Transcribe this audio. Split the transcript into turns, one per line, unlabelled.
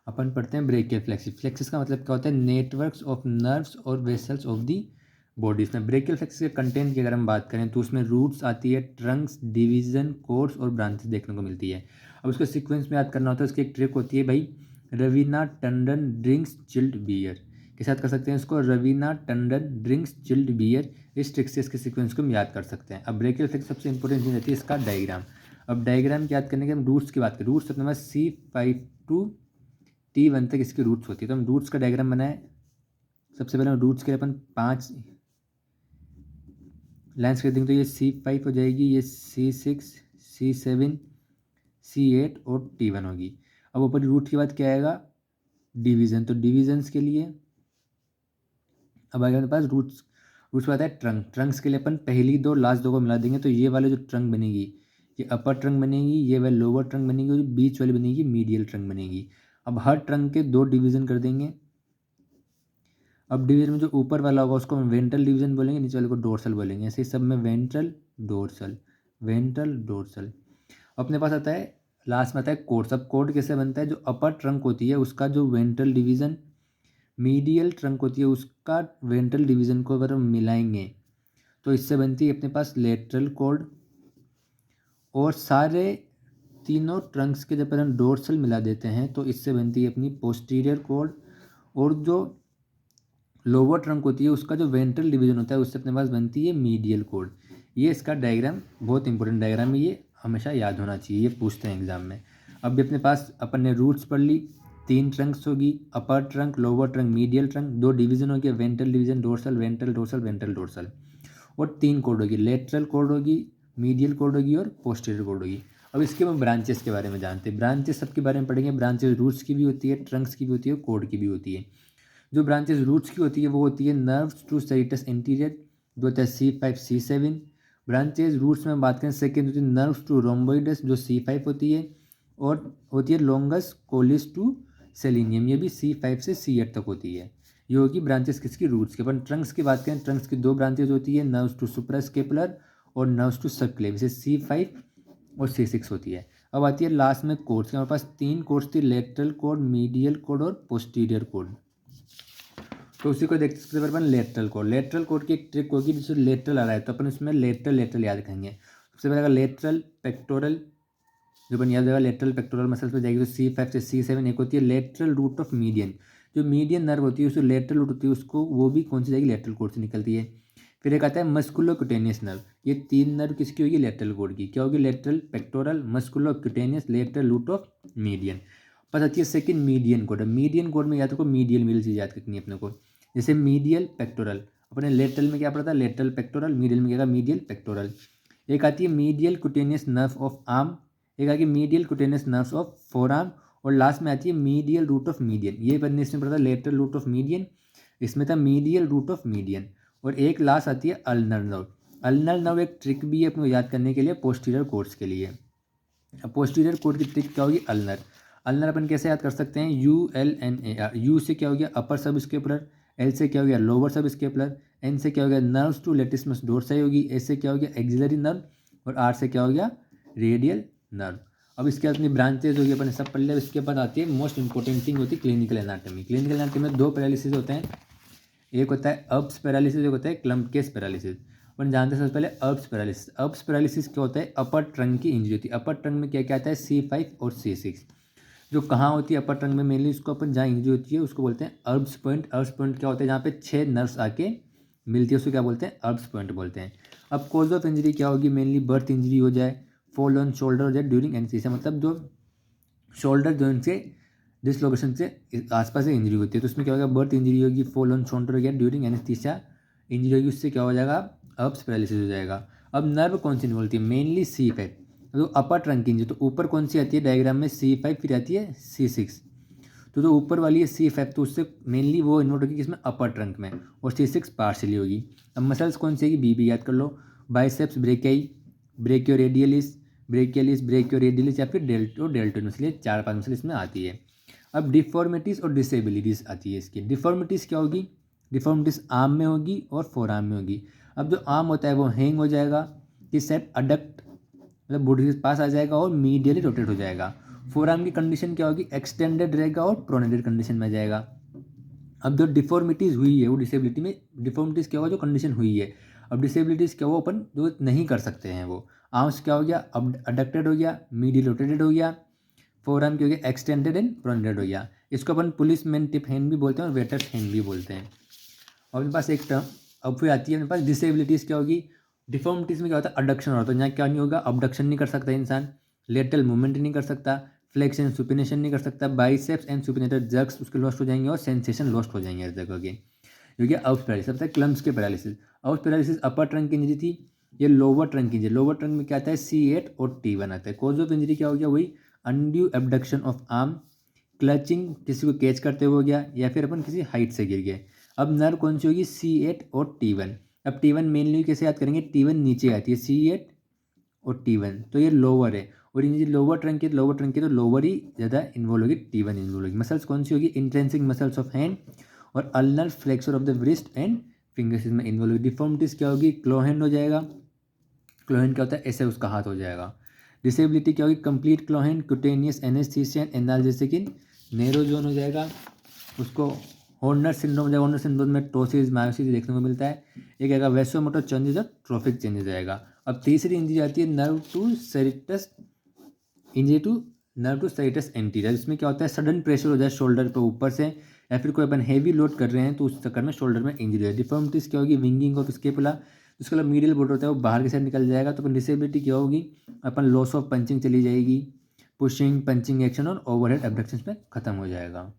अपन पढ़ते हैं ब्रेकियल फ्लेक्सिस। फ्लेक्सिस का मतलब क्या होता है, नेटवर्क्स ऑफ नर्व्स और वेसल्स ऑफ दी बॉडी। इसमें ब्रेकियल फ्लेक्सिस के कंटेंट की अगर हम बात करें तो उसमें रूट्स आती है, ट्रंक्स, डिवीजन, कोर्स और ब्रांचेस देखने को मिलती है। अब उसको सीक्वेंस में याद करना होता है, उसकी एक ट्रिक होती है भाई, Raveena Tandon drinks chilled beer के साथ कर सकते हैं इसको, Raveena Tandon drinks chilled beer. इस ट्रिक से इसके सीक्वेंस को हम याद कर सकते हैं। अब ब्रेकियल फ्लेक्सिस सबसे इंपॉर्टेंट चीज़ रहती है इसका डायग्राम। अब डायग्राम की याद करने के हम रूट्स की बात करें, रूट्स अपने पास C5 टू T1 तक इसकी रूट्स होती है। तो हम रूट्स का डायग्राम बनाए। सबसे पहले हम रूट्स के लिए अपन 5 लाइन्स कर देंगे, तो ये C5 हो जाएगी, ये C6, C7, C8 और T1 होगी। अब ऊपर रूट के बाद क्या आएगा, डिवीज़न। तो डिवीजन्स के लिए अब आएगा हमारे पास रूट्स। रूट्स में आता है ट्रंक। ट्रंक्स के लिए अपन पहली दो लास्ट दो को मिला देंगे, तो ये वाले जो ट्रंक बनेगी ये अपर ट्रंक बनेगी, ये वाली लोअर ट्रंक बनेगी और बीच वाली बनेगी मीडियल ट्रंक बनेगी। अब हर ट्रंक के 2 डिवीज़न कर देंगे। अब डिवीजन में जो ऊपर वाला होगा उसको हम वेंट्रल डिवीजन बोलेंगे, नीचे वाले को डोर्सल बोलेंगे। ऐसे ही सब में वेंट्रल डोर्सल, वेंट्रल डोर्सल। अपने पास आता है लास्ट में आता है कोर्ड। अब कोर्ड कैसे बनता है, जो अपर ट्रंक होती है उसका जो वेंट्रल डिवीजन, मीडियल ट्रंक होती है उसका वेंट्रल डिवीजन को अगर हम मिलाएंगे तो इससे बनती है अपने पास लेटरल कोर्ड। और सारे तीनों ट्रंक्स के जब हम डोर्सल मिला देते हैं तो इससे बनती है अपनी पोस्टीरियर कोर्ड। और जो लोअर ट्रंक होती है उसका जो वेंट्रल डिवीजन होता है उससे अपने पास बनती है मीडियल कोर्ड। ये इसका डायग्राम बहुत इंपॉर्टेंट डायग्राम है, ये हमेशा याद होना चाहिए, ये पूछते हैं एग्जाम में। अब भी अपने पास अपन ने रूट्स पढ़ ली, 3 ट्रंक्स होगी, अपर trunk, lower trunk, medial trunk. 2 division हो गया, ventral division, dorsal, ventral dorsal, ventral dorsal. और 3 कोड होगी, लेटरल कोड होगी, मीडियल कोड होगी और पोस्टीरियर कोड होगी। अब इसके हम ब्रांचेस के बारे में जानते हैं। ब्रांचेस सबके बारे में पढ़ेंगे। ब्रांचेस रूट्स की भी होती है, ट्रंक्स की भी होती है, कोड की भी होती है। जो ब्रांचेस रूट्स की होती है वो होती है नर्व्स टू सेरिटस इंटीरियर, जो होता है C5 C7। ब्रांचेस रूट्स में बात करें सेकेंड होती है नर्व्स टू रोम्बोइडस, जो C5 होती है। और होती है लॉन्गस कोलिस टू सेलिनियम, ये भी C5 से C8 तक होती है। ये होगी ब्रांचेस किसकी, रूट्स के। अपन ट्रंक्स की बात करें, ट्रंक्स की 2 ब्रांचेज होती है, नर्व्स टू सुप्रास्केपुलर और नर्व्स टू सबक्लेवियस, C5 और C6 होती है। अब आती है लास्ट में कोर्ड्स। हमारे पास 3 कोर्ड्स थी, लेटरल कोड, मीडियल कोड और पोस्टीरियर कोड। तो उसी को देखते सबसे पहले अपन लेटरल कोड। लेटरल कोड की एक ट्रिक होगी, जिससे लेटरल आ रहा है तो अपन उसमें लेटरल लेटरल याद रखेंगे। सबसे पहले अगर लेटरल पेक्टोरल, जो अपन याद रखेगा लेटरल पेक्टोरल मसल्स पे जाएगी तो C5 से C7। एक होती है लेटरल रूट ऑफ मीडियन, जो मीडियन नर्व होती है उसको लेटरल रूट होती है, उसको वो भी कौन सी जाएगी, लेटरल कोड से निकलती है। फिर एक आता है मस्कुलोक्यूटेनियस नर्व। ये 3 नर्व किसकी होगी, लेटरल कोड की। क्या होगी, lateral pectoral, musculocutaneous, lateral root of median. बस आती है second median cord. Median cord में याद रखो मीडियल मिडिल चीज याद रखनी है अपने को। जैसे मीडियल पेक्टोरल, अपने लेटरल में क्या पढ़ा था, लेटरल पेक्टोरल। मीडियल में क्या, मीडियल पेक्टोरल। एक आती है medial cutaneous nerve of arm, एक आती है medial cutaneous nerve of four arm, और लास्ट में आती है मीडियल रूट ऑफ मीडियन। ये बनने इसमें पढ़ा था लेटरल रूट ऑफ मीडियन, इसमें था मीडियल रूट ऑफ मीडियन। और एक लास्ट आती है अल्नर नर्व। अल्नर नर्व एक ट्रिक भी है अपने को याद करने के लिए पोस्टीरियर कोर्स के लिए। अब पोस्टीरियर कोड की ट्रिक क्या होगी, अल्नर। अल्नर अपन कैसे याद कर सकते हैं, ULNAR। यू से क्या हो गया, अपर सब स्केपुलर। एल से क्या हो गया, लोअर सब स्केपुलर। एन से क्या हो गया, नर्व्स टू लेटिसमस डोर्साई होगी। एस से क्या हो गया, एक्सिलरी नर्व। और आर से क्या हो गया, रेडियल नर्व। अब इसके बाद अपनी ब्रांचेज होगी, अपन सब पढ़ लिया। इसके बाद आती है मोस्ट इंपॉर्टेंट थिंग होती है क्लिनिकल एनाटॉमी। क्लिनिकल एनाटॉमी में 2 पैरालिसिस होते हैं, एक होता है अब्स पैरालिसिस, एक होता है क्लम्प केस पैरालिसिस। अपन जानते हैं सबसे पहले अब्स पैरालिसिस। अब्स पैरालिसिस क्या होता है, अपर ट्रंक की इंजरी होती है। अपर ट्रंक में क्या क्या आता है, C5 और C6। जो कहाँ होती है अपर ट्रंक में, मेनली उसको अपन जहाँ इंजरी होती है उसको बोलते हैं अब्स पॉइंट। अब्स पॉइंट क्या होता है, जहाँ पे 6 नर्व्स आके मिलती है उसको क्या बोलते हैं, अब्स पॉइंट बोलते हैं। अब कॉज ऑफ इंजरी क्या होगी, मेनली बर्थ इंजरी हो जाए, फॉल ऑन शोल्डर हो जाए ड्यूरिंग एनेस्थीसिया, मतलब जो शोल्डर जॉइंट से डिसलोकेशन से आसपास से इंजरी होती है तो उसमें क्या होगा, बर्थ इंजरी होगी, फॉल ऑन शोल्डर हो गया, ड्यूरिंग एनेस्थीसिया इंजरी होगी, उससे क्या हो जाएगा, अब्स पैरालिसिस हो जाएगा। अब नर्व कौन सी निकलती है, मेनली C5। तो अपर ट्रंक इंजरी तो ऊपर कौन सी आती है डायग्राम में, C5, फिर आती है C6। तो जो ऊपर वाली है C5 तो उससे मेनली वो इन्वर्ट होगी किसमें, अपर ट्रंक में, और C6 पार्शली होगी। अब मसल्स कौन सी होगी, BB याद कर लो, biceps brachii, brachioradialis, brachialis, brachioradialis या फिर डेल्टो डेल्टोनस, इसलिए 4-5 मसल इसमें आती है। अब डिफॉर्मिटीज़ और डिसेबिलिटीज़ आती है इसकी। डिफॉर्मिटीज़ क्या होगी, डिफॉर्मिटीज़ आर्म में होगी और फोर आर्म में होगी। अब जो आर्म होता है वो हैंग हो जाएगा, इस साइड अडक्ट मतलब बॉडी के पास आ जाएगा और मीडियली रोटेट हो जाएगा। फोर आर्म की कंडीशन क्या होगी, एक्सटेंडेड रहेगा और प्रोनेटेड कंडीशन में जाएगा। अब जो डिफॉर्मिटीज़ हुई है वो डिसेबिलिटी में डिफॉर्मिटीज़ क्या होगा, जो कंडीशन हुई है। अब डिसेबिलिटीज़ क्या, वो अपन जो नहीं कर सकते हैं वो आर्म्स क्या हो गया, अब अडक्टेड हो गया, मीडियल रोटेटेड हो गया, फोर आर्म क्या हो गया, एक्सटेंडेड एंड प्रोनेटेड हो गया। इसको अपन पुलिस मैन टिप हैंड भी बोलते हैं और वेटर्स हैंड भी बोलते हैं। और मेरे पास एक टर्म अब फिर आती है मेरे पास डिसेबिलिटीज़ क्या होगी, डिफॉर्मिटीज़ में क्या होता है, अडक्शन होता है। तो यहाँ क्या नहीं होगा, अबडक्शन नहीं कर सकता इंसान, लेटरल मूवमेंट नहीं कर सकता, फ्लेक्शन सुपिनेशन नहीं कर सकता, बाइसेप्स एंड सुपिनेटर जर्क्स उसके लॉस्ट हो जाएंगे और सेंसेशन लॉस्ट हो जाएंगे इस जगह के। क्योंकि आउट पैरालिसिस, सबसे क्लम्स के पैरालिसिस। आउट पैरालिसिस अपर ट्रंक की इंजरी थी, ये लोअर ट्रंक की इंजरी। लोअर ट्रंक में क्या आता है, C8 और T1 आता है। कॉज ऑफ इंजरी क्या हो गया, वही undue abduction of arm, clutching, किसी को कैच करते हुए हो गया, या फिर अपन किसी हाइट से गिर गए। अब नर्व कौन सी होगी, C8 और T1। अब T1 मेनली कैसे याद करेंगे, T1 नीचे आती है, C8 और T1 तो ये लोअर है, और ये लोअर ट्रंक की तो लोअर ही ज़्यादा इन्वॉल्व होगी, T1 इन्वॉल्व होगी। मसल्स कौन सी होगी, इंट्रेंसिक मसल्स ऑफ हैंड और ulnar flexor of the wrist and fingers में इन्वॉल्व होगी। डिफॉर्मिटीज क्या होगी, क्लो हैंड हो जाएगा, क्लो हैंड क्या होता है, ऐसे उसका हाथ हो जाएगा। डिसेबिलिटी क्या होगी, complete claw hand, cutaneous anaesthesia and analgesic in narrow zone हो जाएगा। उसको हॉर्नर सिंड्रोम हो जाएगा। हॉर्नर सिंड्रोम में टोसिस मायोसिस देखने को मिलता है। एक आएगा वेसोमोटर चेंजेस और ट्रोफिक चेंजेस आएगा। अब तीसरी इंजरी आती है nerve to serratus, injury to nerve to serratus anterior. इसमें क्या होता है, सडन प्रेशर हो जाए शोल्डर पे ऊपर से, या फिर कोई अपन हैवी लोड कर रहे हैं तो उस चक्कर में शोल्डर में इंजरी है। डिफॉर्मिटीज क्या होगी, विंगिंग ऑफ स्केपुला, जिसका मतलब मीडियल बोर्ड होता है वो बाहर की साइड निकल जाएगा। तो अपन डिसेबिलिटी क्या होगी, अपन लॉस ऑफ पंचिंग चली जाएगी, पुशिंग पंचिंग एक्शन और ओवरहेड एब्डक्शन में खत्म हो जाएगा।